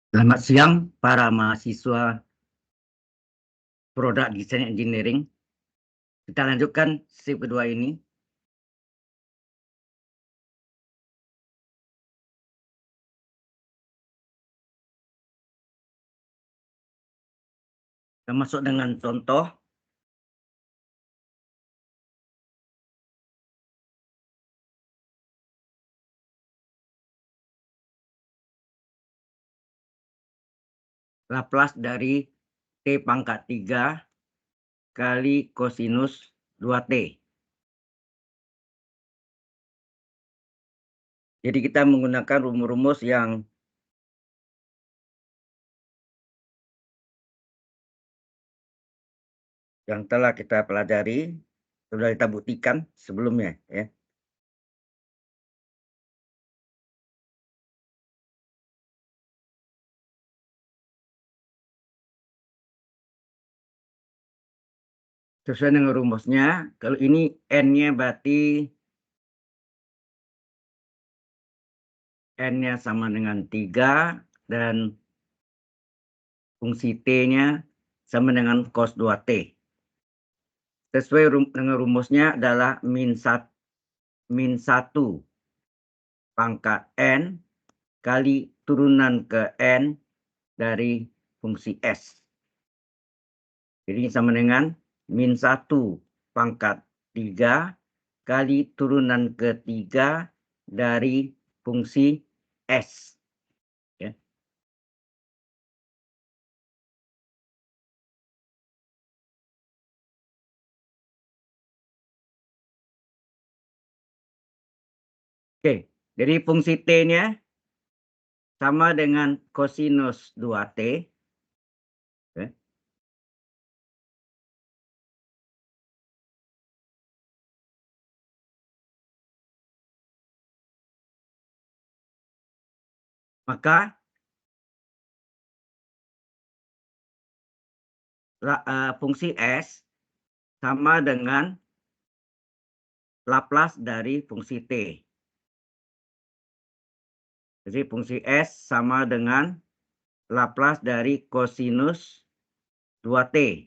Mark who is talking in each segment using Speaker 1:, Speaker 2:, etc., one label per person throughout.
Speaker 1: Selamat siang para mahasiswa Produk Desain Engineering. Kita lanjutkan shift kedua ini. Kita masuk dengan contoh. Laplace dari T pangkat 3 kali kosinus 2T. Jadi kita menggunakan rumus-rumus yang telah kita pelajari, sudah kita buktikan sebelumnya, ya. Sesuai dengan rumusnya, kalau ini N-nya berarti N-nya sama dengan 3 dan fungsi T-nya sama dengan cos 2T. Sesuai dengan rumusnya adalah min 1 pangkat N kali turunan ke N dari fungsi S. Jadi sama dengan min 1 pangkat 3 kali turunan ke 3 dari fungsi S. Ya. Oke, jadi fungsi T-nya sama dengan kosinus 2T. Ya. Maka fungsi S sama dengan Laplace dari fungsi T. Jadi fungsi S sama dengan Laplace dari kosinus 2T.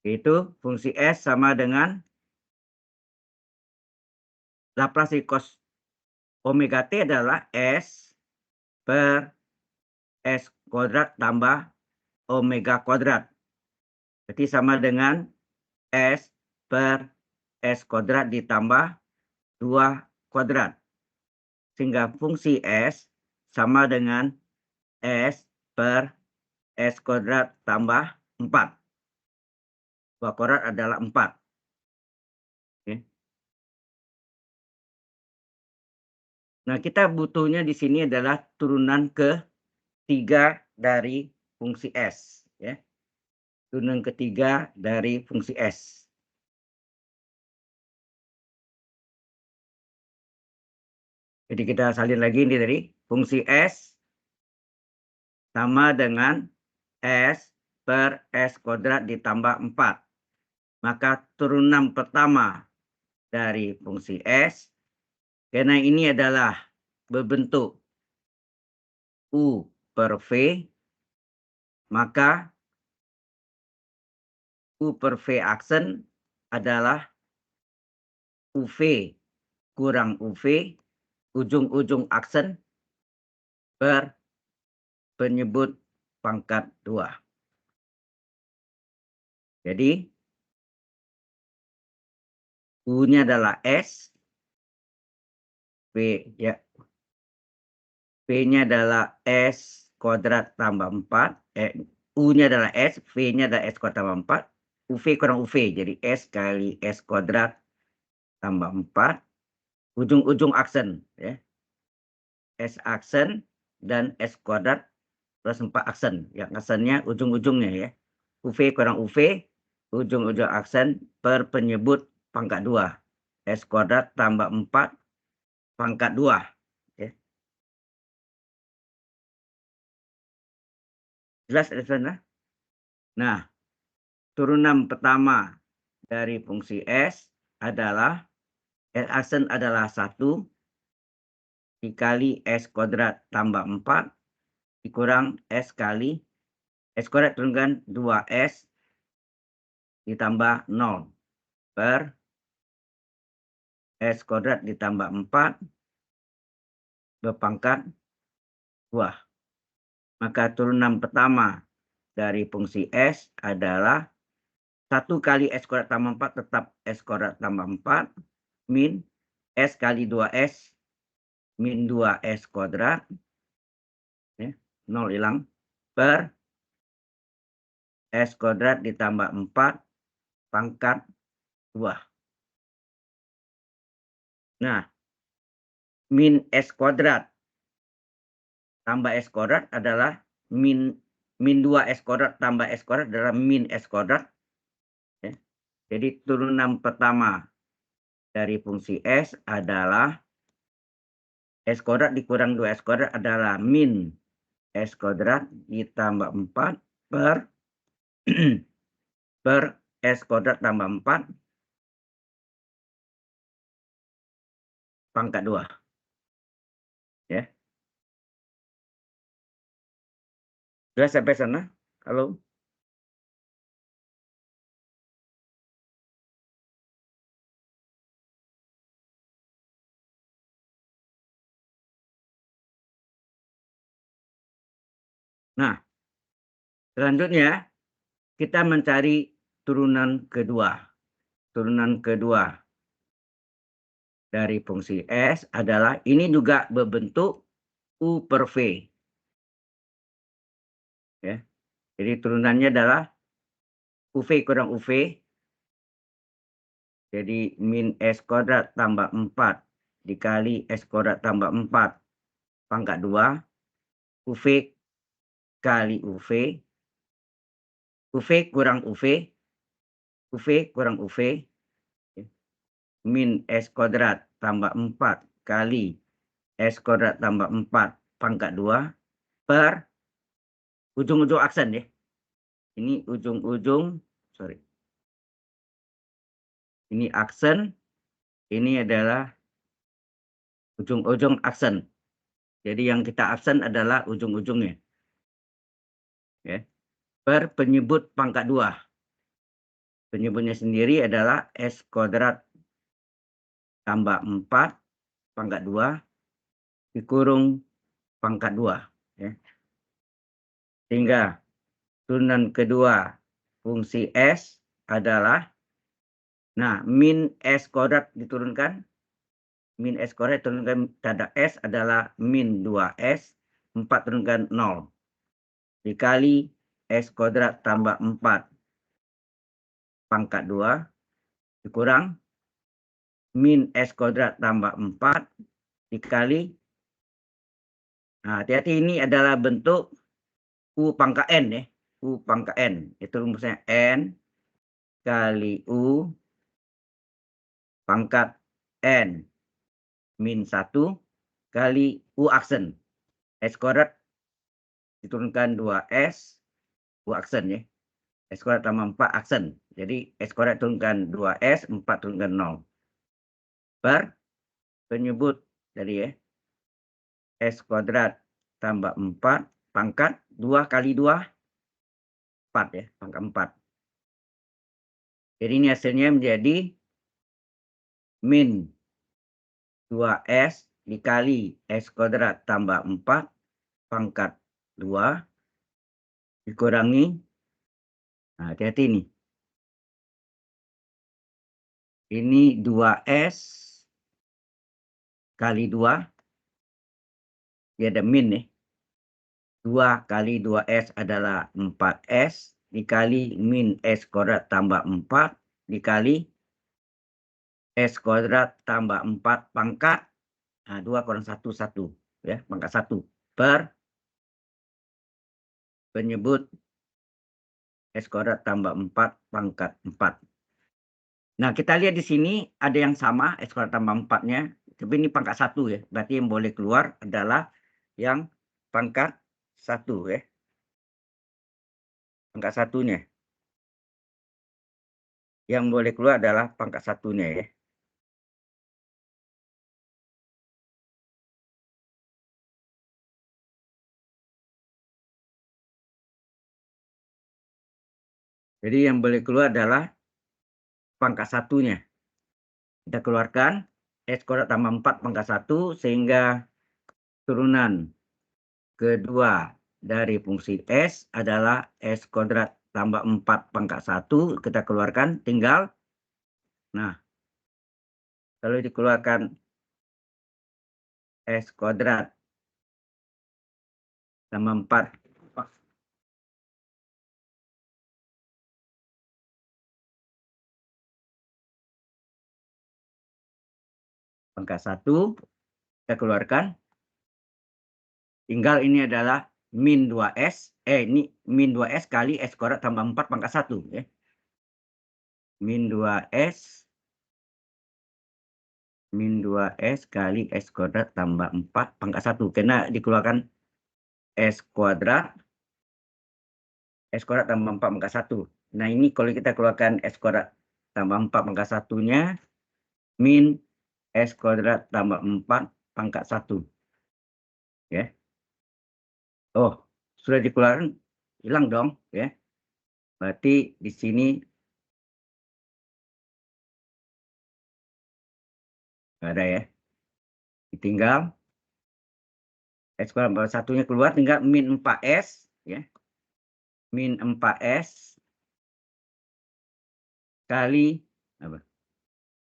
Speaker 1: Itu fungsi S sama dengan Laplace dari cos omega T adalah S per S kuadrat tambah omega kuadrat. Jadi sama dengan S per S kuadrat ditambah 2 kuadrat. Sehingga fungsi S sama dengan S per S kuadrat tambah 4. 2 kuadrat adalah 4. Oke. Nah, kita butuhnya di sini adalah turunan ketiga dari fungsi S. Ya. Turunan ketiga dari fungsi S. Jadi kita salin lagi ini dari fungsi S sama dengan S per S kuadrat ditambah 4. Maka turunan pertama dari fungsi S, karena ini adalah berbentuk U per V, maka U per V aksen adalah UV kurang UV, ujung-ujung aksen per penyebut pangkat 2. Jadi, U-nya adalah S, V ya. V-nya adalah S kuadrat tambah 4, U-nya adalah S, V-nya adalah S kuadrat tambah 4, UV kurang UV, jadi S kali S kuadrat tambah 4, ujung-ujung aksen, ya. S aksen dan S kuadrat plus 4 aksen. Yang aksennya ujung-ujungnya, ya. UV kurang UV, ujung-ujung aksen per penyebut pangkat 2. S kuadrat tambah 4 pangkat 2. Ya. Jelas ada sana? Nah, turunan pertama dari fungsi S adalah S aksen adalah 1, dikali S kuadrat tambah 4 dikurang S kali S kuadrat turunkan 2S ditambah 0 per S kuadrat ditambah 4 berpangkat 2. Maka turunan pertama dari fungsi S adalah 1 kali S kuadrat tambah 4 tetap S kuadrat tambah 4 min S kali 2S min 2S kuadrat, ya, 0 hilang, per S kuadrat ditambah 4 pangkat 2. Nah, min S kuadrat tambah S kuadrat adalah min 2S kuadrat tambah S kuadrat adalah min S kuadrat. Ya. Jadi turunan pertama dari fungsi S adalah S kuadrat dikurang 2S kuadrat adalah min S kuadrat ditambah 4 per per S kuadrat tambah 4 pangkat 2. Ya. Sudah sampai sana? Halo? Nah, selanjutnya kita mencari turunan kedua. Turunan kedua dari fungsi S adalah ini juga berbentuk U per V. Ya. Jadi turunannya adalah UV kurang UV. Jadi min S kuadrat tambah 4 dikali S kuadrat tambah 4 pangkat 2. UV kali UV. UV kurang UV. UV kurang UV. Min S kuadrat tambah 4 kali S kuadrat tambah 4 pangkat 2 per ujung-ujung aksen, ya. Ini ujung-ujung, sorry. Ini aksen, ini adalah ujung-ujung aksen. Jadi yang kita aksen adalah ujung-ujungnya. Ya. Per penyebut pangkat 2. Penyebutnya sendiri adalah S kuadrat tambah 4 pangkat 2 dikurung pangkat 2. Ya. Sehingga turunan kedua fungsi S adalah, nah, min S kuadrat diturunkan. Min S kuadrat turunkan tanda S adalah min 2S. 4 turunkan 0. Dikali S kuadrat tambah 4 pangkat 2 dikurang min S kuadrat tambah 4 dikali, nah, hati-hati, ini adalah bentuk U pangkat N, ya. U pangkat N. Itu rumusnya N kali U pangkat N min 1 kali U aksen. S kuadrat diturunkan 2S U aksen, ya. S kuadrat tambah 4 aksen. Jadi S kuadrat turunkan 2S, 4 turunkan 0. Per penyebut tadi, ya. S kuadrat tambah 4 pangkat 2 kali 2, 4, ya. Pangkat 4. Jadi ini hasilnya menjadi min 2S dikali S kuadrat tambah 4 pangkat 2 dikurangi, nah, hati-hati ini. Ini 2S kali 2, dia ada min, nih. 2 kali 2S adalah 4S dikali min S kuadrat tambah 4 dikali S kuadrat tambah 4 pangkat, nah, 2 kurang 1, 1, ya, pangkat 1 per penyebut S kuadrat tambah 4 pangkat 4. Nah, kita lihat di sini ada yang sama S kuadrat tambah 4-nya, tapi ini pangkat 1, ya. Berarti yang boleh keluar adalah yang pangkat 1, ya. Pangkat 1-nya. Yang boleh keluar adalah pangkat 1-nya, ya. Jadi yang boleh keluar adalah pangkat satunya. Kita keluarkan S kuadrat tambah 4 pangkat 1 sehingga turunan kedua dari fungsi S adalah S kuadrat tambah 4 pangkat 1. Kita keluarkan tinggal. Nah, kalau dikeluarkan S kuadrat tambah 4 pangkat 1, kita keluarkan. Tinggal ini adalah min 2S. Ini min 2S kali S kuadrat tambah 4 pangkat 1. Ya. Min 2S. Min 2S kali S kuadrat tambah 4 pangkat 1. Karena dikeluarkan S kuadrat tambah 4 pangkat 1. Nah, ini kalau kita keluarkan S kuadrat tambah 4 pangkat 1-nya, min S kuadrat tambah 4 pangkat 1. Ya. Oh, sudah dikeluarkan, hilang dong. Ya. Berarti di sini ada ya. Tinggal S kuadrat tambah 1-nya keluar, tinggal min 4S. Ya. Min 4S kali apa?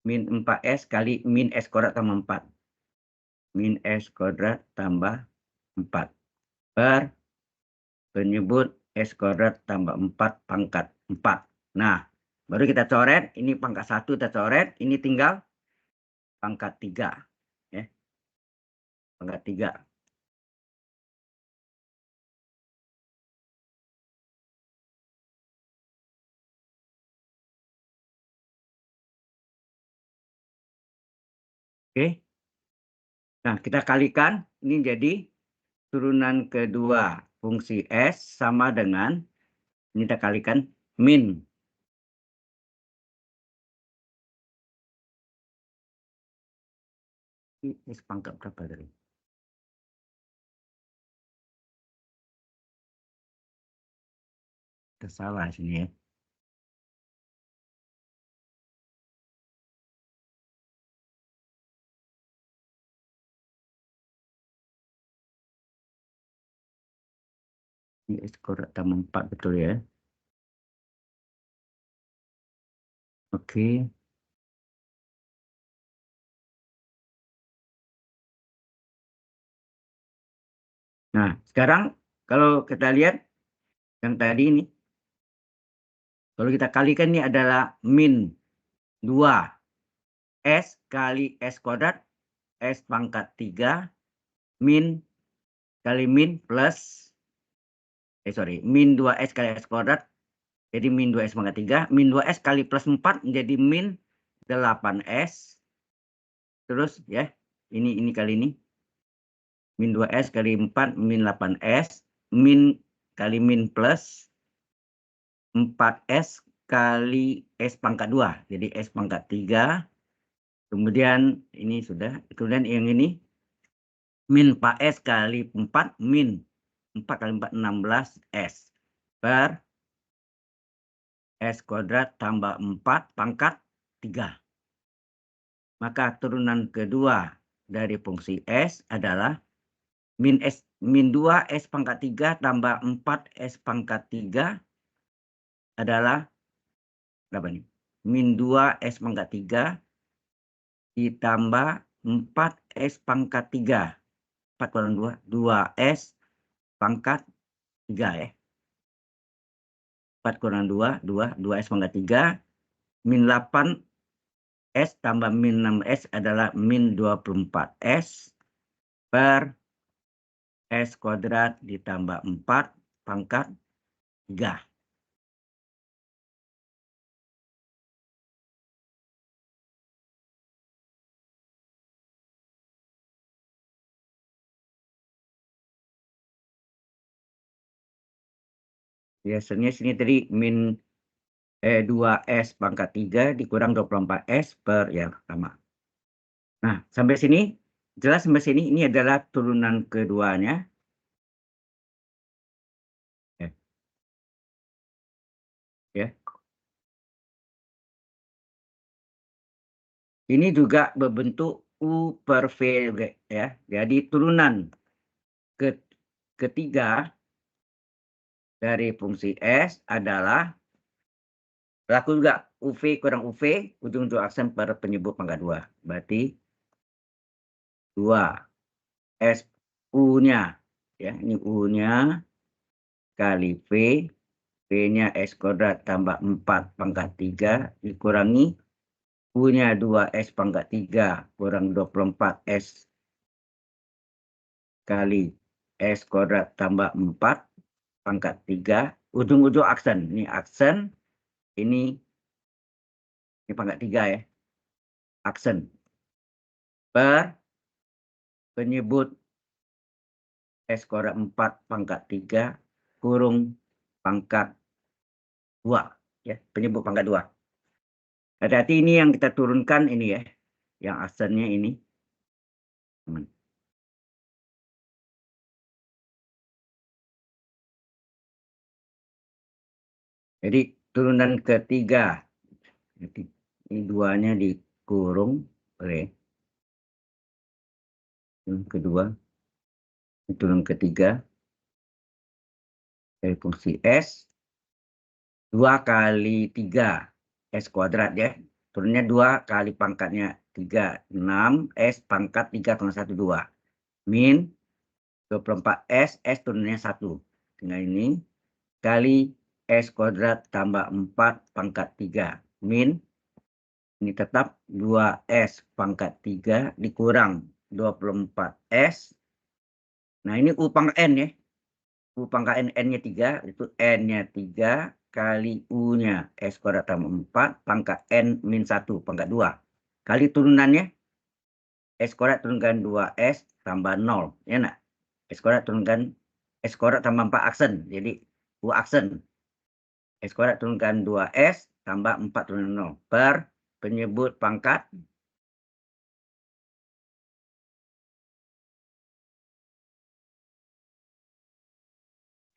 Speaker 1: Min 4S kali min S kuadrat tambah 4. Min S kuadrat tambah 4. Per penyebut S kuadrat tambah 4 pangkat 4. Nah, baru kita coret. Ini pangkat 1 kita coret. Ini tinggal pangkat 3. Ya. Pangkat 3. Oke. Nah, kita kalikan. Ini jadi turunan kedua fungsi S sama dengan, ini kita kalikan, min. Ini pangkat berapa tadi? Kita salah sini ya. Ini S kuadrat tambah 4 betul ya. Oke. Nah, sekarang kalau kita lihat yang tadi ini, kalau kita kalikan ini adalah min 2 S kali S kuadrat, S pangkat 3, min kali min plus, min 2S kali S kuadrat, jadi min 2S pangkat 3, min 2S kali plus 4 menjadi min 8S. Terus ya, ini kali ini. Min 2S kali 4, min 8S, min kali min plus 4S kali S pangkat 2. Jadi S pangkat 3. Kemudian ini sudah. Kemudian yang ini min 4S kali 4, min 4 kali 4, 16S. Per S kuadrat tambah 4 pangkat 3. Maka turunan kedua dari fungsi S adalah min 2 S pangkat 3 tambah 4 S pangkat 3 adalah berapa nih? Min 2 S pangkat 3 ditambah 4 S pangkat 3. 4 kurang 2, 2S pangkat 3 ya. 4 kurang 2, 2S pangkat 3. Min 8 S tambah min 6S adalah min 24S per S kuadrat ditambah 4 pangkat 3. Biasanya sini tadi min 2S pangkat 3 dikurang 24S per yang pertama. Nah, sampai sini, jelas sampai sini, ini adalah turunan keduanya. Ya. Ya. Ini juga berbentuk U per V ya. Jadi turunan ketiga dari fungsi S adalah berlaku juga UV kurang UV, ujung-ujung aksen per penyebut pangkat 2. Berarti 2 S U-nya ya, ini U-nya kali V, V-nya S kuadrat tambah 4 pangkat 3 dikurangi U-nya 2S pangkat 3 kurang 24 S kali S kuadrat tambah 4 pangkat 3, ujung-ujung aksen. Ini aksen, ini pangkat 3 ya, aksen. Per penyebut S kuadrat 4 pangkat 3 kurung pangkat 2. Ya, penyebut pangkat 2. Hati-hati ini yang kita turunkan ini ya, yang aksennya ini. Jadi turunan ketiga, ini duanya dikurung oleh turun kedua, turun ketiga dari fungsi S 2 kali 3 S kuadrat ya. Turunnya 2 kali pangkatnya 3, 6 S pangkat 3,12 min 24 S turunnya 1. Tinggal ini kali S kuadrat tambah 4 pangkat 3 min ini tetap 2S pangkat 3 dikurang 24 S. Nah ini U pangkat N ya. U pangkat N, N-nya 3, itu N-nya 3 kali U-nya S kuadrat tambah 4 pangkat N min 1 pangkat 2. Kali turunannya S kuadrat turunkan 2S tambah 0. Ya nak? S kuadrat turunkan S kuadrat tambah 4 aksen. Jadi U aksen. S kuadrat turunkan 2S tambah 4 turun 0 per penyebut pangkat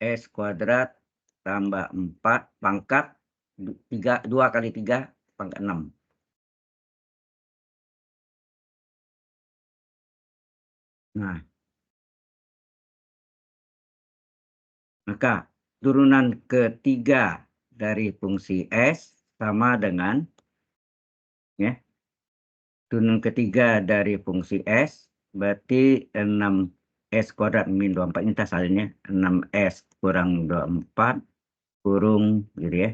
Speaker 1: S kuadrat tambah 4 pangkat 2 kali 3 pangkat 6. Nah, maka turunan ketiga dari fungsi S sama dengan ya, turunan ketiga dari fungsi S berarti 6S kuadrat min 24 ini hasilnya 6S kurang 24 kurung gitu ya.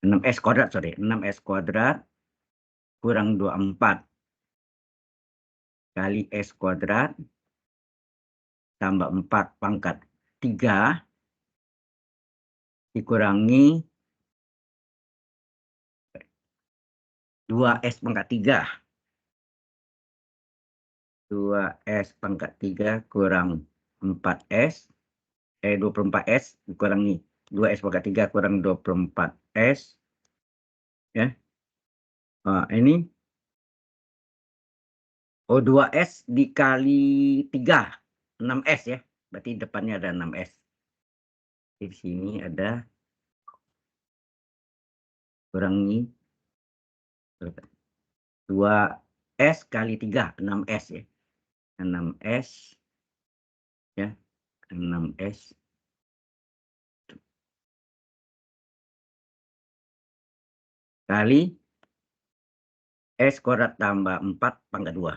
Speaker 1: 6S kuadrat, sorry. 6S kuadrat kurang 24 kali S kuadrat tambah 4 pangkat 3 dikurangi 2S pangkat 3. 2S pangkat 3 kurang 4S. 24S dikurangi 2S pangkat 3 kurang 24S. Ya. Ini 2S dikali 3. 6S ya. Berarti depannya ada 6S. Di sini ada kurangi 2S kali 3, 6S ya. 6S ya, 6S kali S kuadrat tambah 4 pangkat 2.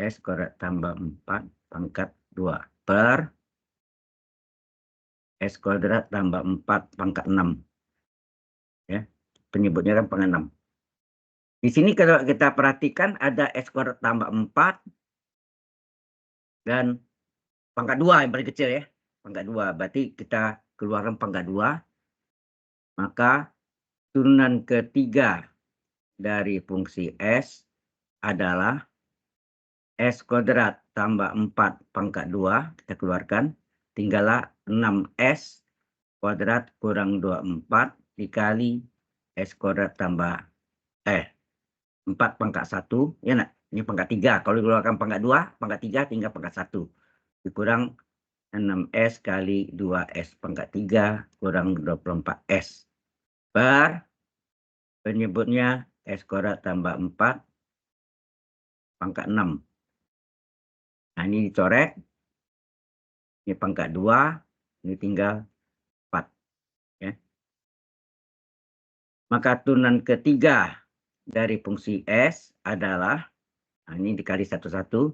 Speaker 1: S kuadrat tambah 4 pangkat 2 per S kuadrat tambah 4 pangkat 6. Ya, penyebutnya kan pangkat 6. Di sini kalau kita perhatikan ada S kuadrat tambah 4 dan pangkat 2 yang paling kecil ya. Pangkat 2. Berarti kita keluarkan pangkat 2. Maka turunan ketiga dari fungsi S adalah S kuadrat tambah 4 pangkat 2. Kita keluarkan. Tinggallah 6S kuadrat kurang 24 dikali S kuadrat tambah 4 pangkat 1. Ya nak? Ini pangkat 3. Kalau dikeluarkan pangkat 2, pangkat 3 tinggal pangkat 1. Dikurang 6S kali 2S pangkat 3 kurang 24S. Per penyebutnya S kuadrat tambah 4 pangkat 6. Nah, ini dicoret. Ini pangkat 2. Ini tinggal 4. Ya. Maka turunan ketiga dari fungsi S adalah, nah ini dikali satu-satu,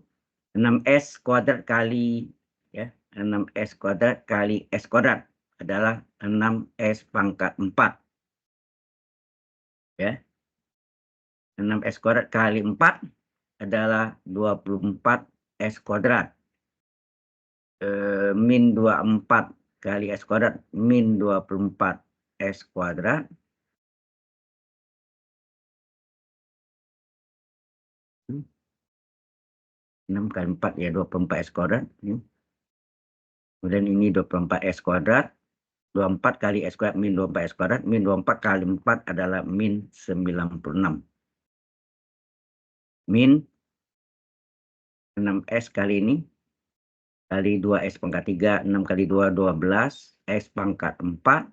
Speaker 1: 6S kuadrat kali, ya, 6S kuadrat kali S kuadrat adalah 6S pangkat 4. Ya. 6S kuadrat kali 4 adalah 24 S kuadrat. Min 24 kali S kuadrat min 24 S kuadrat. 6 kali 4 ya 24 S kuadrat. Kemudian ini 24 S kuadrat. 24 kali S kuadrat min 24 S kuadrat. Min 24 kali 4 adalah min 96. Min 6S kali ini. Kali 2S pangkat 3. 6 kali 2, 12. S pangkat 4.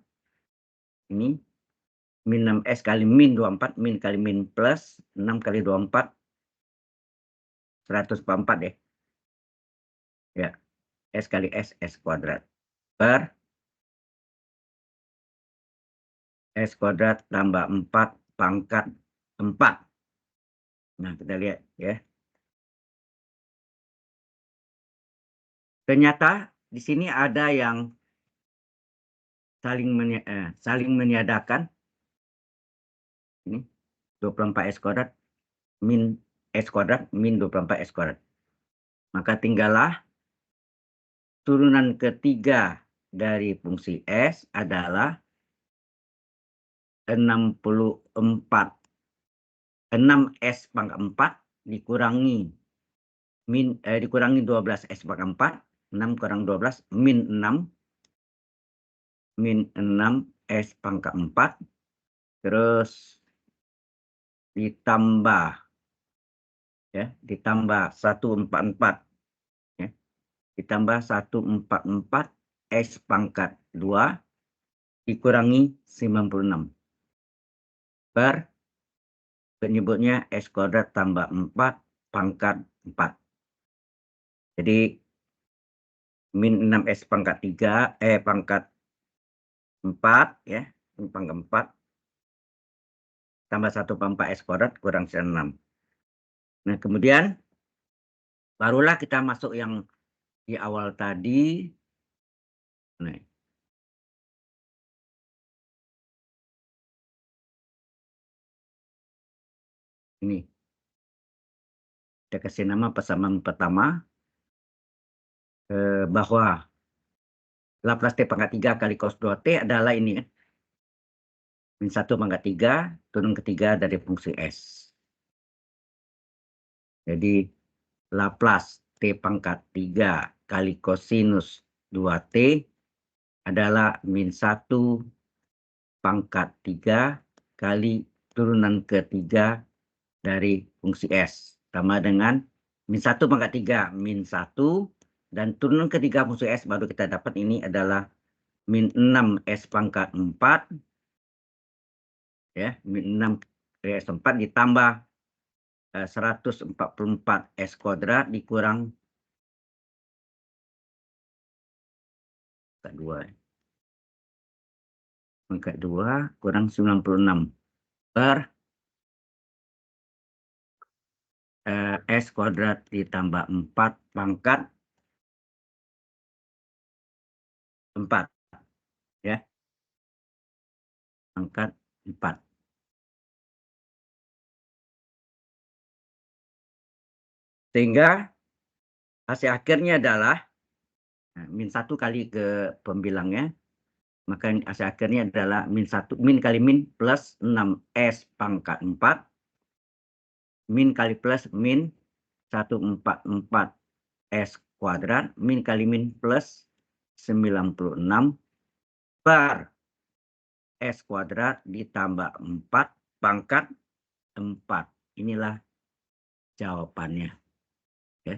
Speaker 1: Ini. Min 6S kali min 24. Min kali min plus. 6 kali 24. 144 ya. Ya. S kali S kuadrat. Per S kuadrat tambah 4 pangkat 4. Nah, kita lihat ya. Ternyata di sini ada yang saling meniadakan. Ini 24 S kuadrat min S kuadrat min 24 S kuadrat. Maka tinggallah turunan ketiga dari fungsi S adalah 64. 6S pangkat 4 dikurangi dikurangi 12 S pangkat 4. 6 kurang 12 min 6. Min 6 S pangkat 4. Terus ditambah ya, ditambah 144 ya. Ditambah 144 S pangkat 2 dikurangi 96 per penyebutnya S kuadrat tambah 4 pangkat 4. Jadi min 6S pangkat 3 pangkat 4 ya, ini pangkat 4 tambah 1/4 S kuadrat kurang 96. Nah, kemudian barulah kita masuk yang di awal tadi. Nah, ini kita kasih nama persamaan pertama bahwa Laplace T pangkat 3 kali cos 2T adalah ini kan. Min 1 pangkat 3 turun ketiga dari fungsi S. Jadi Laplace T pangkat 3 kali kosinus 2T adalah min 1 pangkat 3 kali turunan ketiga dari fungsi S. Sama dengan min 1 pangkat 3 min 1 dan turunan ketiga fungsi S baru kita dapat ini adalah min 6 S pangkat 4 ya, min 6 S 4 ditambah 144 S kuadrat dikurang 2 pangkat 2 kurang 96 per S kuadrat ditambah 4 pangkat 4 ya, pangkat 4. Sehingga hasil akhirnya adalah min 1 kali ke pembilangnya, maka hasil akhirnya adalah min 1 min kali min plus 6S pangkat 4 min kali plus min 144 S kuadrat min kali min plus 96 per S kuadrat ditambah 4 pangkat 4. Inilah jawabannya. Oke.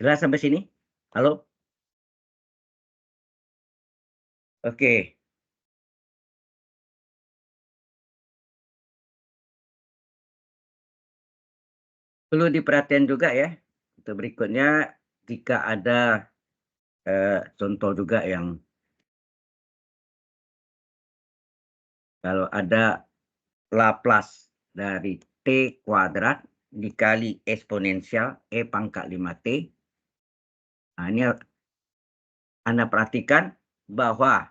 Speaker 1: Jelas sampai sini? Halo? Oke. Perlu diperhatikan juga ya, untuk berikutnya jika ada, contoh juga yang kalau ada Laplace dari T kuadrat dikali eksponensial E pangkat 5T. Nah, ini Anda perhatikan bahwa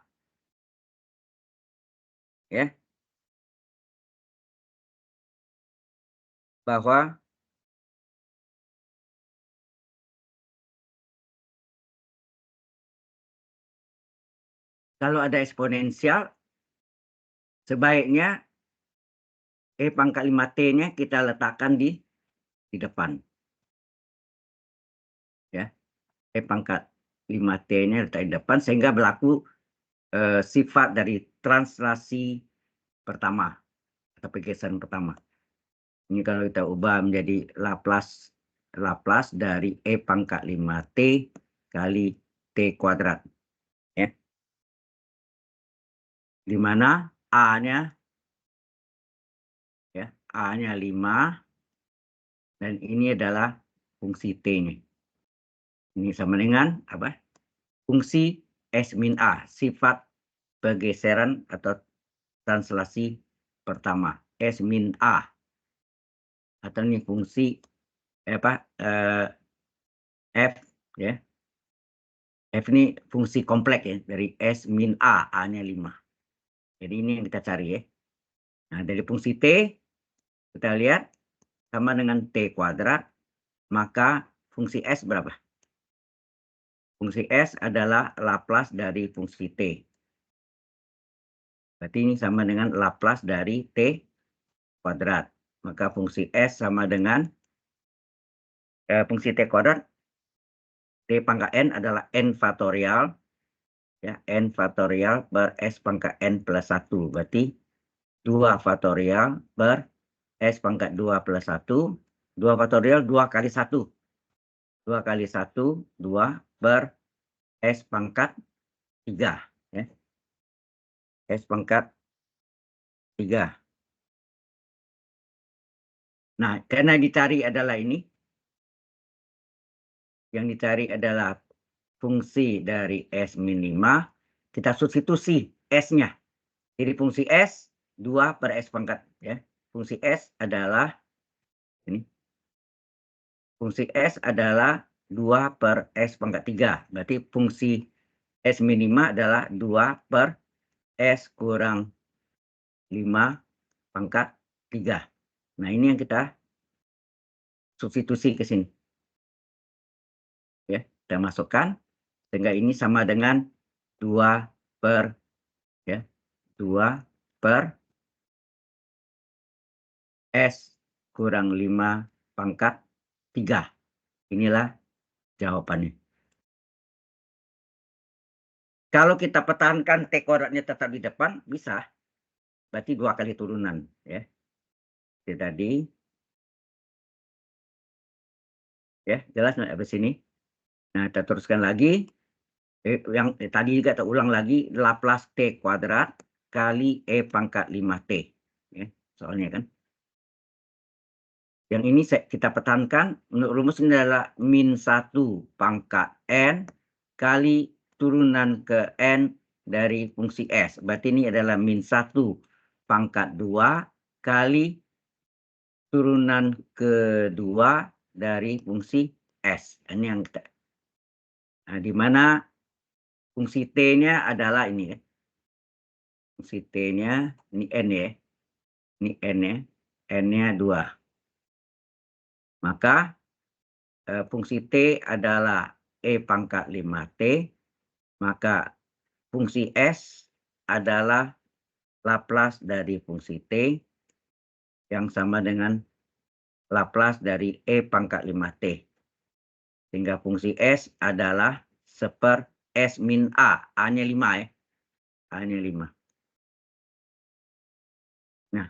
Speaker 1: ya, bahwa kalau ada eksponensial sebaiknya E pangkat 5T-nya kita letakkan di depan ya. E pangkat 5T-nya letak di depan sehingga berlaku, sifat dari translasi pertama atau pergeseran pertama. Ini kalau kita ubah menjadi Laplace dari E pangkat 5T kali T kuadrat ya. Di mana A-nya ya, A-nya 5 dan ini adalah fungsi T-nya. Ini sama dengan apa? Fungsi S min A, sifat pergeseran atau translasi pertama, S min A. Atau ini fungsi apa, F ya. F ini fungsi kompleks ya, dari S min A, A-nya 5. Jadi ini yang kita cari ya. Nah, dari fungsi T, kita lihat sama dengan T kuadrat, maka fungsi S berapa? Fungsi S adalah Laplace dari fungsi T. Berarti ini sama dengan Laplace dari T kuadrat. Maka fungsi S sama dengan fungsi T kuadrat, T pangkat N adalah N faktorial, ya, N faktorial per S pangkat N plus 1. Berarti 2 faktorial per S pangkat 2 plus 1. 2 faktorial 2 kali 1. 2 kali 1, 2 per S pangkat 3. Ya. S pangkat 3. Nah, karena dicari adalah ini, yang dicari adalah fungsi dari S min 5, kita substitusi S-nya. Jadi fungsi S 2 per S pangkat. Ya. Fungsi S adalah ini. Fungsi S adalah 2 per S pangkat 3. Berarti fungsi S min 5 adalah 2 per S kurang 5 pangkat 3. Nah, ini yang kita substitusi ke sini. Ya, kita masukkan sehingga ini sama dengan 2 per ya, 2 per S kurang 5 pangkat 3. Inilah jawabannya. Kalau kita pertahankan T kuadratnya tetap di depan, bisa. Berarti 2 kali turunan. Ya. Itu tadi. Ya, jelas nggak sampai sini? Nah, kita teruskan lagi. Tadi juga kita ulang lagi, Laplace T kuadrat kali E pangkat 5T. Ya, soalnya kan. Yang ini kita pertahankan, menurut rumus ini adalah min 1 pangkat N kali turunan ke N dari fungsi S. Berarti ini adalah min 1 pangkat 2 kali turunan kedua dari fungsi S. Ini yang kita, nah, di mana fungsi T-nya adalah ini ya. Fungsi T-nya ini N ya. Ini N ya. N-nya 2. Maka fungsi T adalah E pangkat 5T. Maka fungsi S adalah Laplace dari fungsi T yang sama dengan Laplace dari E pangkat 5T. Sehingga fungsi S adalah seper S min A. A-nya 5 ya. A-nya 5. Nah,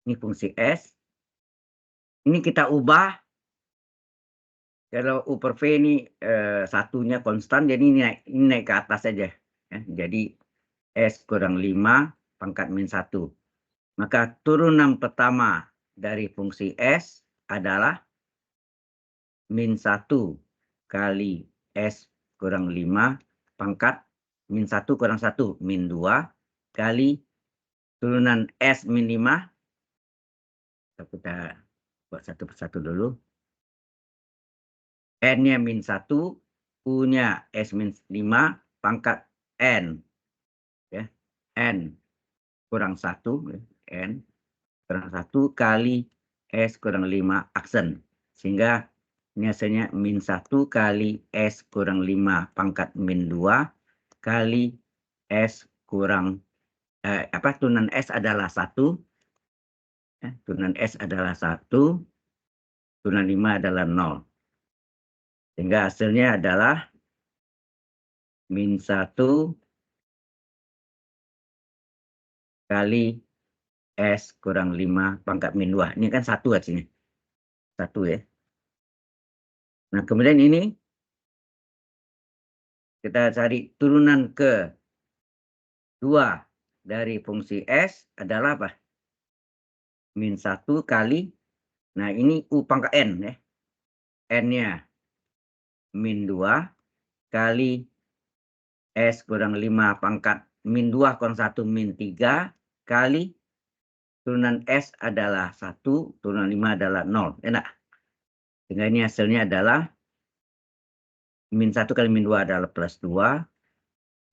Speaker 1: ini fungsi S. Ini kita ubah Kalau U per V ini, satunya konstan, jadi ini naik ke atas saja, ya. Jadi S kurang 5 pangkat min 1. Maka turunan pertama dari fungsi S adalah min 1 kali S kurang 5 pangkat min 1 kurang 1, min 2 kali turunan S min 5, kita buat satu persatu dulu. N-nya min 1, U-nya S min 5 pangkat N, ya. N kurang 1, ya, N kurang 1 kali S kurang 5 aksen. Sehingga ini hasilnya min 1 kali S kurang 5 pangkat min 2 kali S kurang, turunan S adalah 1, ya, turunan S adalah 1, turunan 5 adalah 0. Sehingga hasilnya adalah min 1 kali S kurang 5 pangkat min 2. Ini kan 1 hasilnya. 1 ya. Nah, kemudian ini kita cari turunan ke 2 dari fungsi S adalah apa? Min 1 kali, nah ini U pangkat N ya. N-nya min 2 kali S kurang 5 pangkat min 2 kurang 1 min 3 kali turunan S adalah 1, turunan 5 adalah 0. Enak. Sehingga ini hasilnya adalah min 1 kali min 2 adalah plus 2.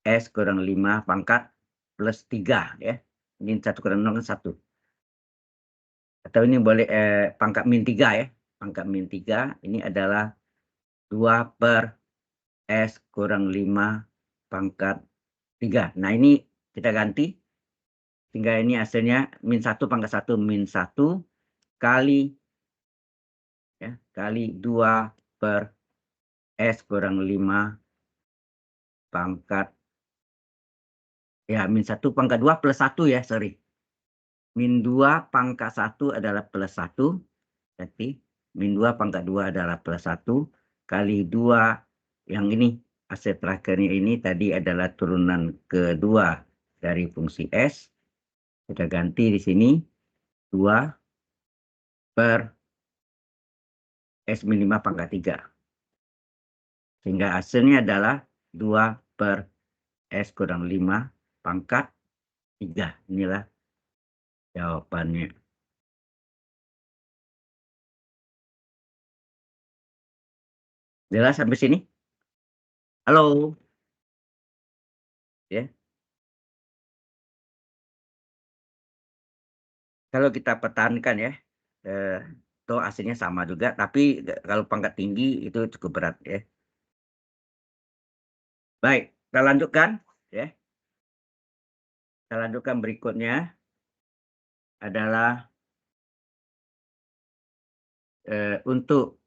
Speaker 1: S kurang 5 pangkat plus 3 ya. Ini 1 kurang 0 kan 1. Atau ini boleh pangkat min 3 ya. Pangkat min 3 ini adalah 2 per S kurang 5 pangkat 3. Nah, ini kita ganti. Sehingga ini hasilnya min 1 pangkat 1 min 1 kali, ya, kali 2 per S kurang 5 pangkat, ya, min 1 pangkat 2 plus 1 ya, sorry. Min 2 pangkat 1 adalah plus 1. Berarti min 2 pangkat 2 adalah plus 1 kali 2, yang ini hasil terakhirnya ini tadi adalah turunan kedua dari fungsi S. Kita ganti di sini 2 per S min 5 pangkat 3. Sehingga hasilnya adalah 2 per S kurang 5 pangkat 3. Inilah jawabannya. Jelas sampai sini? Halo? Ya. Kalau kita pertahankan ya, toh hasilnya sama juga, tapi kalau pangkat tinggi itu cukup berat ya. Baik, kita lanjutkan ya. Kita lanjutkan berikutnya adalah untuk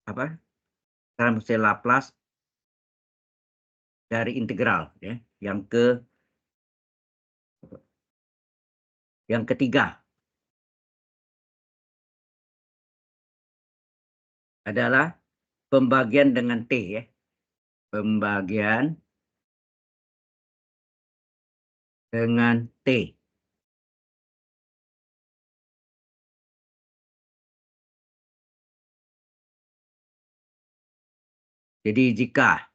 Speaker 1: apa? Transformasi Laplace dari integral ya. Yang ketiga adalah pembagian dengan T ya. Pembagian dengan T. Jadi jika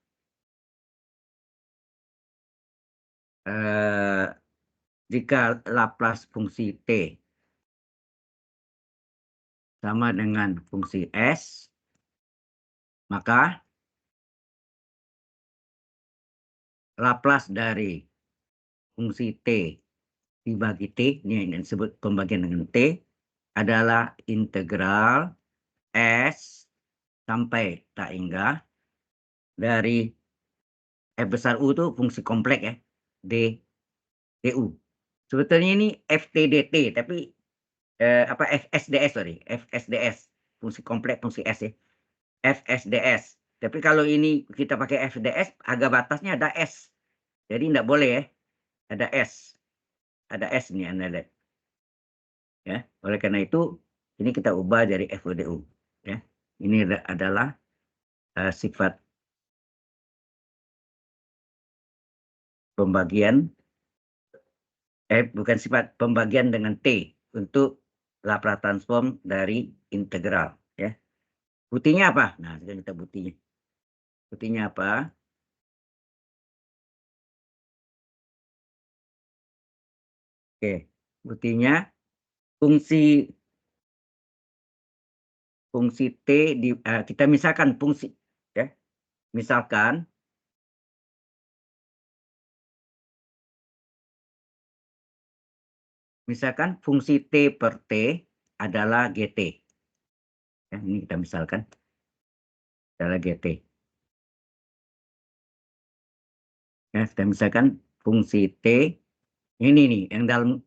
Speaker 1: Laplace fungsi T sama dengan fungsi S, maka Laplace dari fungsi T dibagi T, ini yang disebut pembagian dengan T, adalah integral S sampai tak hingga dari F besar U itu fungsi kompleks ya, DU. Sebetulnya ini FTDT, tapi FSDS, sorry, FSDS, fungsi kompleks fungsi S ya, FSDS. Tapi kalau ini kita pakai FDS, harga batasnya ada S. Jadi tidak boleh ya, ada S. Ada S nih Anda lihat. Ya, oleh karena itu ini kita ubah dari FODU ya. Ini adalah sifat pembagian, bukan sifat pembagian dengan T untuk Laplace transform dari integral, ya. Buktinya apa? Nah, sekarang kita buktinya. Buktinya apa? Oke, buktinya fungsi fungsi T kita misalkan fungsi, ya. Misalkan fungsi T per T adalah GT. Ya, ini kita misalkan adalah GT. Ya, kita misalkan fungsi T ini nih yang dalam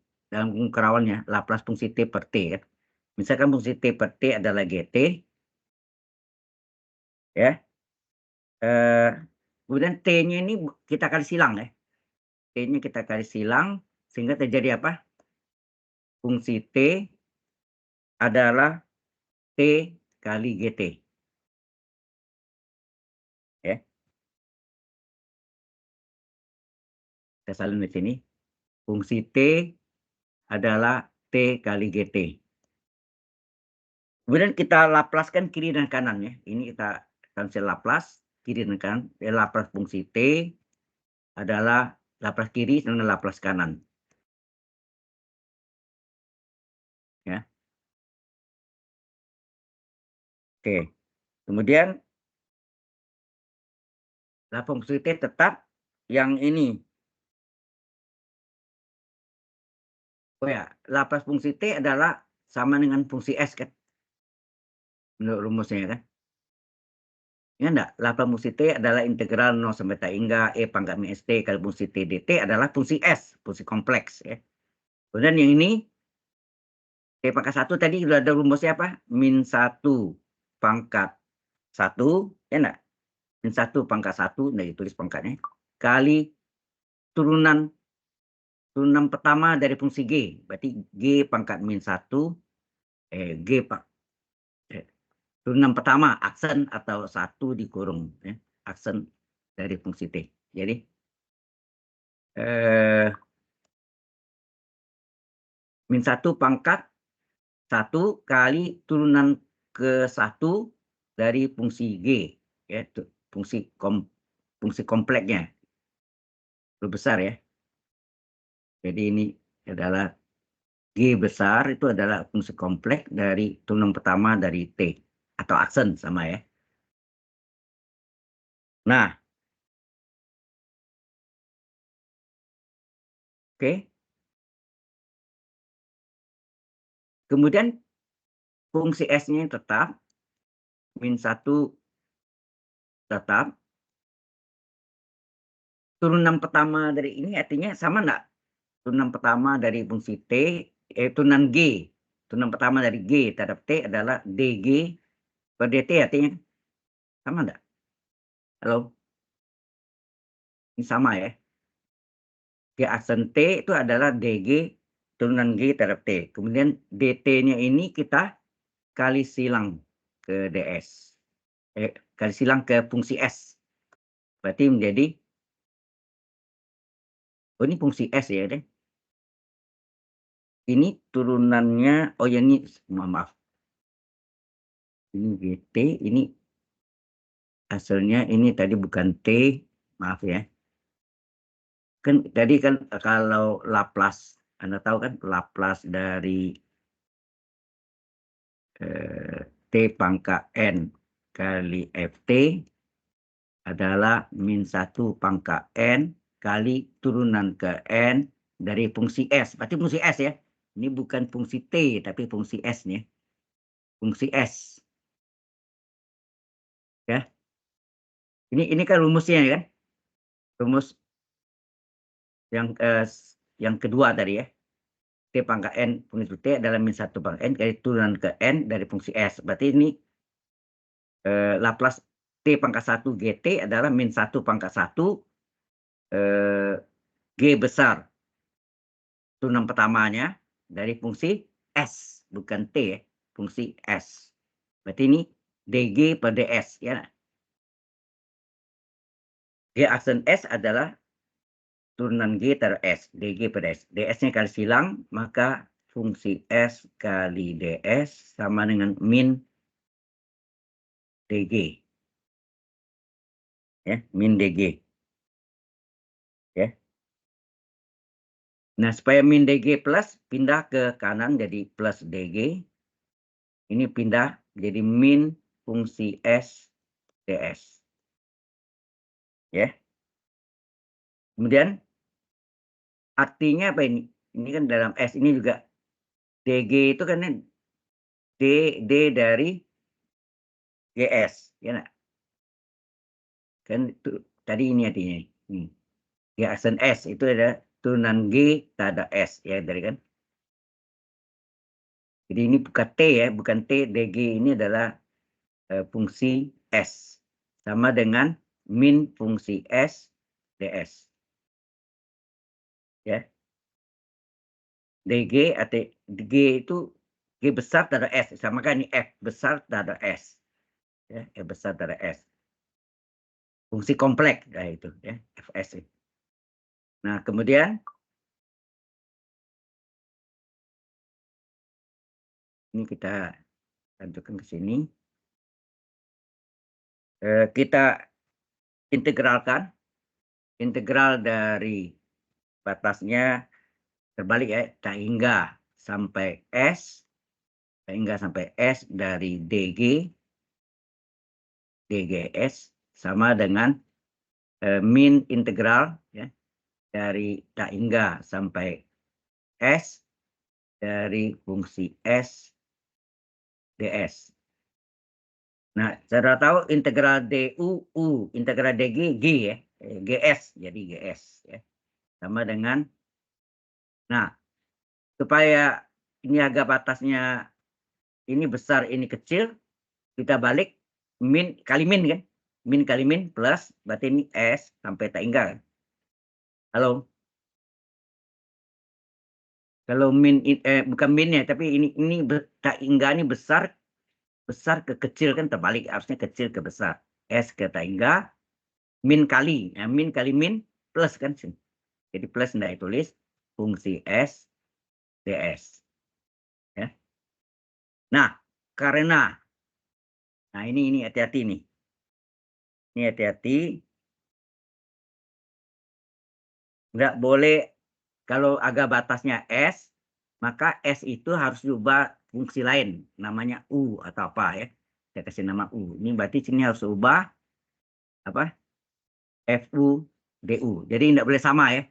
Speaker 1: kerawannya Laplace fungsi T per T, kan. Misalkan fungsi T per T adalah GT, ya. Kemudian T-nya ini kita kali silang, ya. T-nya kita kali silang sehingga terjadi apa? Fungsi T adalah T kali GT, ya. Kita salin di sini. Fungsi T adalah T kali GT. Kemudian kita Laplaskan kiri dan kanan, ya. Ini kita transfer Laplace kiri dan kanan. Laplace fungsi T adalah Laplace kiri dengan Laplace kanan, ya. Oke. Kemudian Laplace fungsi T tetap yang ini. Oh ya, Laplace fungsi T adalah sama dengan fungsi S, kan? Menurut rumusnya, kan? Ya enggak? Laplace fungsi T adalah integral 0 sampai tak hingga E pangkat min ST kali fungsi T dt adalah fungsi S, fungsi kompleks, ya. Kemudian yang ini T pangkat 1 tadi sudah ada rumusnya apa? Min 1 pangkat 1, ya enggak? Min 1 pangkat 1, nah ditulis pangkatnya, kali turunan pertama dari fungsi G. Berarti G pangkat min 1, G turunan pertama aksen atau 1 dikurung, ya, aksen dari fungsi T. Jadi, min 1 pangkat 1 kali turunan ke 1 dari fungsi G, ya, fungsi kompleknya, huruf besar, ya. Jadi ini adalah G besar itu adalah fungsi kompleks dari turunan pertama dari T atau aksen sama, ya. Nah, oke. Kemudian fungsi S-nya tetap min 1 tetap. Turunan pertama dari ini artinya sama enggak? Turunan pertama dari fungsi T, turunan G. Turunan pertama dari G terhadap T adalah dG per dt artinya sama enggak? Halo? Ini sama, ya. G aksen T itu adalah dG turunan G terhadap T. Kemudian dt-nya ini kita kali silang ke ds. Kali silang ke fungsi S. Berarti menjadi, oh ini fungsi S, ya, deh. Ini turunannya, oh ya ini, maaf. Ini GT, ini hasilnya ini tadi bukan T, maaf, ya. Kan tadi kan kalau Laplace, Anda tahu kan Laplace dari T pangkat N kali FT adalah min 1 pangkat N kali turunan ke N dari fungsi S. Berarti fungsi S, ya. Ini bukan fungsi T, tapi fungsi S, nih. Fungsi S. Ya. Ini kan rumusnya, kan? Rumus yang kedua tadi, ya. T pangkat N fungsi T adalah min 1 pangkat N kali turunan ke N dari fungsi S. Berarti ini Laplace T pangkat 1 GT adalah min 1 pangkat 1 G besar turunan pertamanya dari fungsi S, bukan T, ya, fungsi S. Berarti ini dG per ds, ya. G aksen S adalah turunan G terhadap S, dG per S. ds-nya kali silang, maka fungsi S kali ds sama dengan min dG. Ya, min dG. Ya. Nah, supaya min dG plus, pindah ke kanan jadi plus dG. Ini pindah jadi min fungsi S ds. Ya. Kemudian artinya apa ini? Ini kan dalam S ini juga dG itu kan D dari GS, ya nak? Kan itu tadi ini artinya. G aksen S itu ada turunan G terhadap S, ya dari kan. Jadi ini bukan T ya, bukan T, dG ini adalah fungsi S. Sama dengan min fungsi S ds. Ya. dG atau G itu G besar terhadap S, sama kan ini F besar terhadap S. Ya, F besar terhadap S. Fungsi kompleks ya itu ya, Fs. Nah, kemudian ini kita lanjutkan ke sini. Kita integralkan. Integral dari batasnya terbalik ya, tak hingga sampai S, dari dG, dgs sama dengan min integral ya, dari tak hingga sampai S dari fungsi S ds. Nah, saudara tahu integral du u, integral dg g ya, gs jadi gs ya. Sama dengan, nah supaya ini agak batasnya ini besar ini kecil, kita balik min kali min kan, min kali min plus berarti ini S sampai tak hingga kan? Halo, kalau min bukan min ya, tapi ini tak hingga ini besar ke kecil kan terbalik, harusnya kecil ke besar, S ke tak hingga min kali ya, min kali min plus kan, jadi plus tidak ditulis fungsi S ds ya. Nah, karena nah ini hati-hati nih, ini hati-hati, nggak boleh kalau agak batasnya S, maka S itu harus diubah fungsi lain, namanya U atau apa ya. Saya kasih nama U. Ini berarti sini harus ubah apa? FU DU. Jadi tidak boleh sama ya.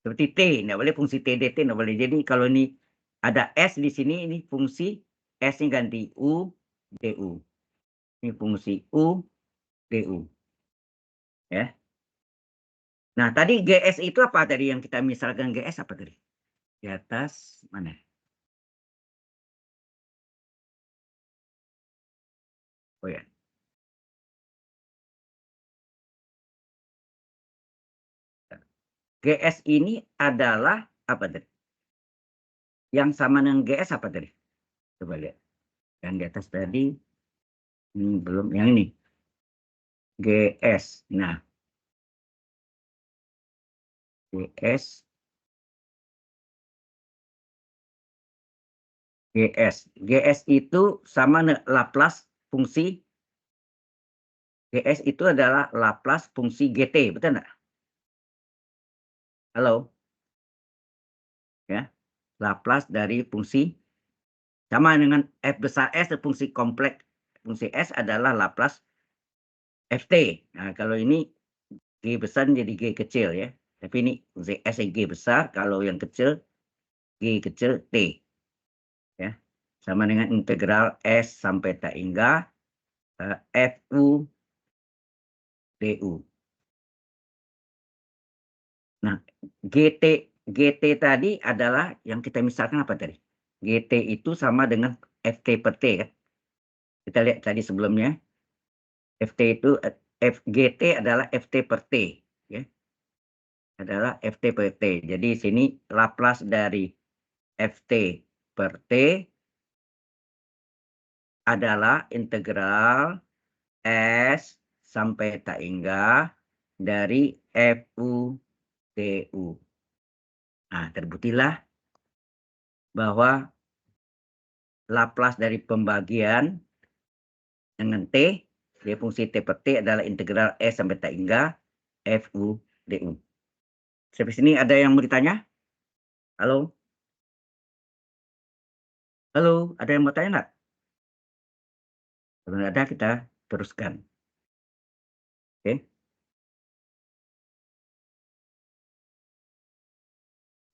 Speaker 1: Seperti T, tidak boleh fungsi T DT, tidak boleh. Jadi kalau ini ada S di sini, ini fungsi S ini ganti U DU. Ini fungsi U DU. Ya. Nah, tadi GS itu apa tadi yang kita misalkan GS apa tadi? Di atas mana? Oh ya. GS ini adalah apa tadi? Yang sama dengan GS apa tadi? Coba lihat. Yang di atas tadi, ini belum, yang ini. GS. Nah, GS. GS itu sama dengan Laplace fungsi. GS itu adalah Laplace fungsi GT, betul nggak? Halo? Ya. Laplace dari fungsi sama dengan F besar S, fungsi kompleks. Fungsi S adalah Laplace FT. Nah, kalau ini G besar jadi G kecil ya. Tapi ini S G besar, kalau yang kecil G kecil T. Ya. Sama dengan integral S sampai tak hingga FU DU. Nah, GT tadi adalah yang kita misalkan apa tadi? GT itu sama dengan FT per T kan. Kita lihat tadi sebelumnya. FT itu GT adalah FT per T ya. Adalah FT per T. Jadi sini Laplace dari FT per T adalah integral S sampai tak hingga dari FU DU. Nah, terbuktilah bahwa Laplace dari pembagian dengan T, dari fungsi T per T adalah integral S sampai tak hingga FU DU. Sampai sini ada yang mau ditanya? Halo? Halo, ada yang mau tanya nggak? Kalau nggak ada, kita teruskan. Oke.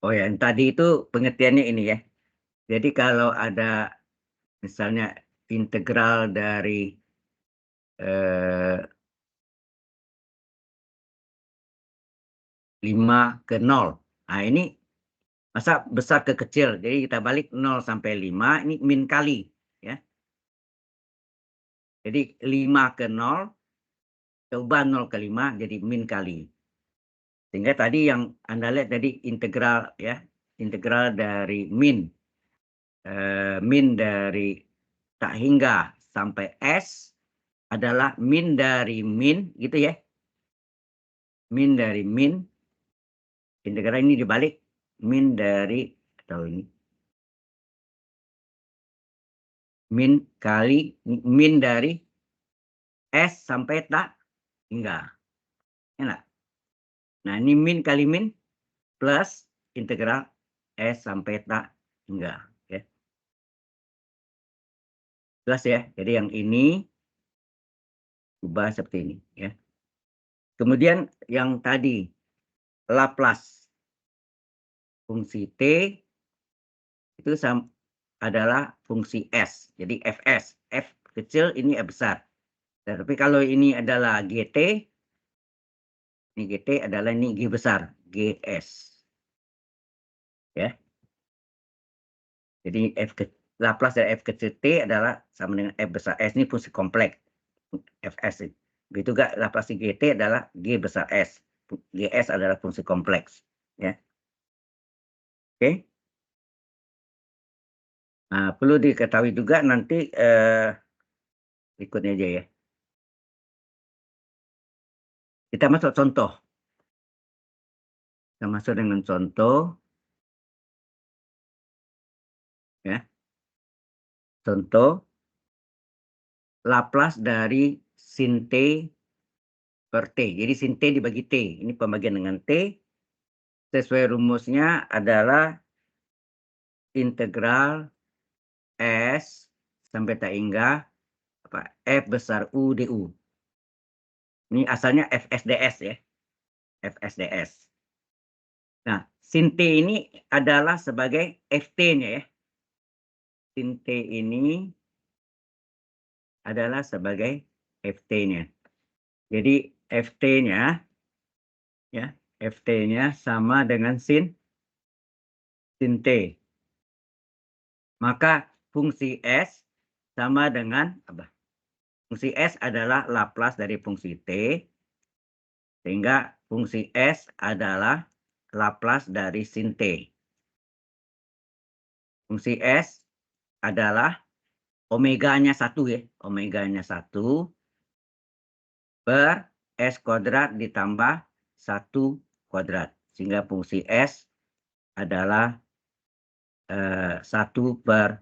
Speaker 1: Oh ya, yang tadi itu pengertiannya ini ya. Jadi kalau ada misalnya integral dari 5 ke 0. Nah, ini masa besar ke kecil. Jadi kita balik 0 sampai 5, ini min kali. Ya. Jadi 5 ke 0, coba 0 ke 5, jadi min kali. Sehingga tadi yang Anda lihat tadi integral ya, integral dari min dari tak hingga sampai S adalah min dari min gitu ya. Min dari min, integral ini dibalik min dari atau ini min kali min dari S sampai tak hingga. Enak. Nah, ini min kali min plus integral S sampai tak hingga. Ya. Jelas ya. Jadi yang ini ubah seperti ini. Ya. Kemudian yang tadi Laplace fungsi T itu adalah fungsi S. Jadi Fs. F kecil ini F besar. Tapi kalau ini adalah GT, ini GT adalah ini G besar, GS. Ya. Jadi Laplace dari F kecil T adalah sama dengan F besar S. Ini fungsi kompleks. Fs. Begitu juga Laplace GT adalah G besar S. GS adalah fungsi kompleks. Ya. Oke. Nah, perlu diketahui juga nanti berikutnya aja ya. Kita masuk contoh. Kita masuk dengan contoh. Ya. Contoh. Laplace dari sin T per T. Jadi sin T dibagi T. Ini pembagian dengan T. Sesuai rumusnya adalah integral S sampai tak hingga F besar U DU. Ini asalnya FSDS ya. FSDS. Nah, sin T ini adalah sebagai FT-nya ya. Sin T ini adalah sebagai FT-nya. Jadi FT-nya ya, FT-nya sama dengan sin T. Maka fungsi S sama dengan apa? Fungsi S adalah Laplace dari fungsi T, sehingga fungsi S adalah Laplace dari sin T. Fungsi S adalah omeganya 1 ya, omeganya 1 per S kuadrat ditambah 1 kuadrat. Sehingga fungsi S adalah 1 per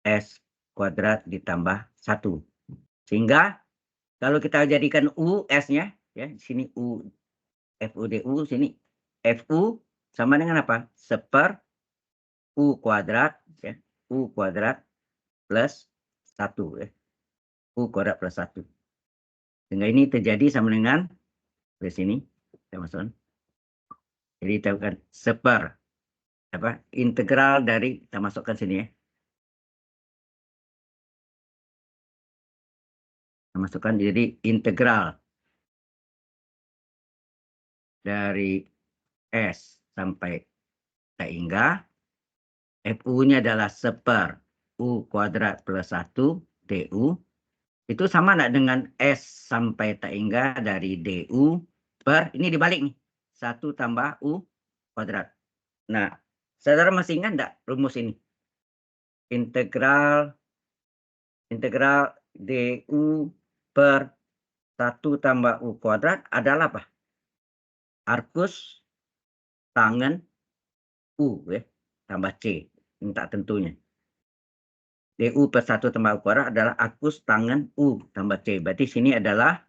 Speaker 1: S kuadrat ditambah 1. Sehingga kalau kita jadikan U S-nya, ya, di sini U, FUDU, sini FU sama dengan apa? Seper U kuadrat, ya, U kuadrat plus 1. Ya. U kuadrat plus 1. Sehingga ini terjadi sama dengan, di sini, kita masukkan. Jadi kita akan seper, apa, integral dari, kita masukkan sini ya. Kita masukkan jadi integral dari S sampai tak hingga FU-nya adalah seper U kuadrat plus 1 DU. Itu sama enggak dengan S sampai tak hingga dari DU per, ini dibalik nih, 1 tambah U kuadrat. Nah, saudara masih ingat enggak rumus ini? Integral DU per 1 tambah U kuadrat adalah apa? Arkus tangen U ya, tambah C, minta tentunya. DU per 1 tambah U kuadrat adalah arkus tangen U tambah C. Berarti sini adalah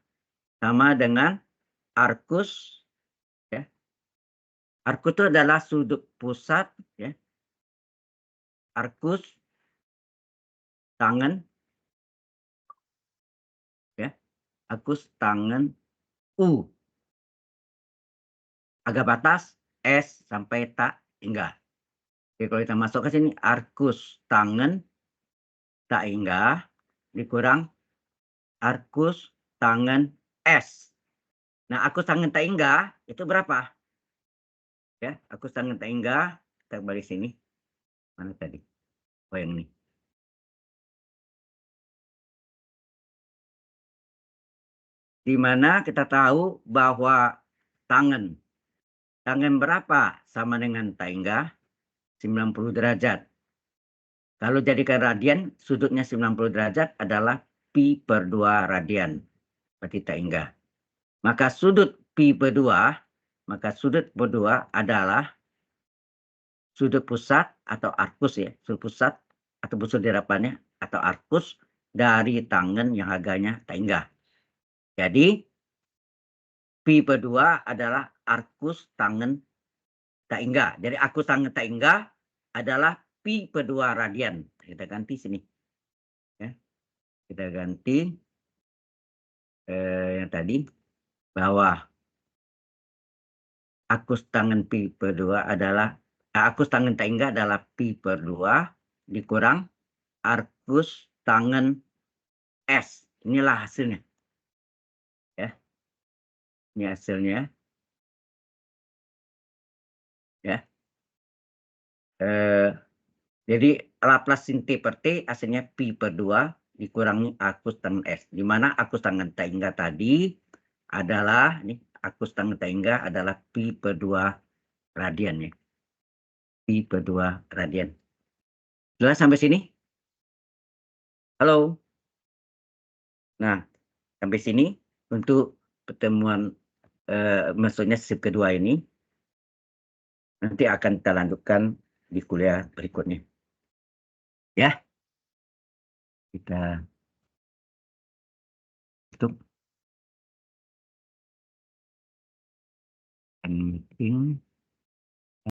Speaker 1: sama dengan arkus ya. Arkus itu adalah sudut pusat ya. Arkus tangen ya. Arkus tangen U. Agak batas S sampai tak hingga. Oke, kalau kita masuk ke sini arkus tangen tak hingga dikurang arkus tangen S. Nah, arkus tangen tak hingga itu berapa? Ya, arkus tangen tak hingga kita balik sini. Mana tadi? Oh, yang ini. Di mana kita tahu bahwa tangen berapa sama dengan tak hingga 90 derajat. Kalau jadikan radian, sudutnya 90 derajat adalah pi per 2 radian. Berarti tak hingga. Maka sudut pi per 2, adalah sudut pusat atau arkus ya. Sudut pusat atau busur derapannya atau arkus dari tangen yang harganya tak hingga. Jadi, pi per 2 adalah arkus tangen tak hingga. Jadi arkus tangen tak hingga adalah pi per 2 radian. Kita ganti sini. Ya. Kita ganti yang tadi bahwa arkus tangen pi per 2 adalah arkus tangen tak hingga adalah pi per 2 dikurang arkus tangen S. Inilah hasilnya. Ya. Ini hasilnya. Ya. Jadi Laplace sin T per T hasilnya pi per 2 dikurangi arkus tangen S. Di mana arkus tangen tak hingga tadi adalah ini arkus tangen tak hingga adalah pi per 2 radian ya. Pi per 2 radian. Jelas sampai sini? Halo? Nah, sampai sini untuk pertemuan maksudnya sesi kedua ini nanti akan kita lanjutkan di kuliah berikutnya. Ya. Kita tutup. Meeting.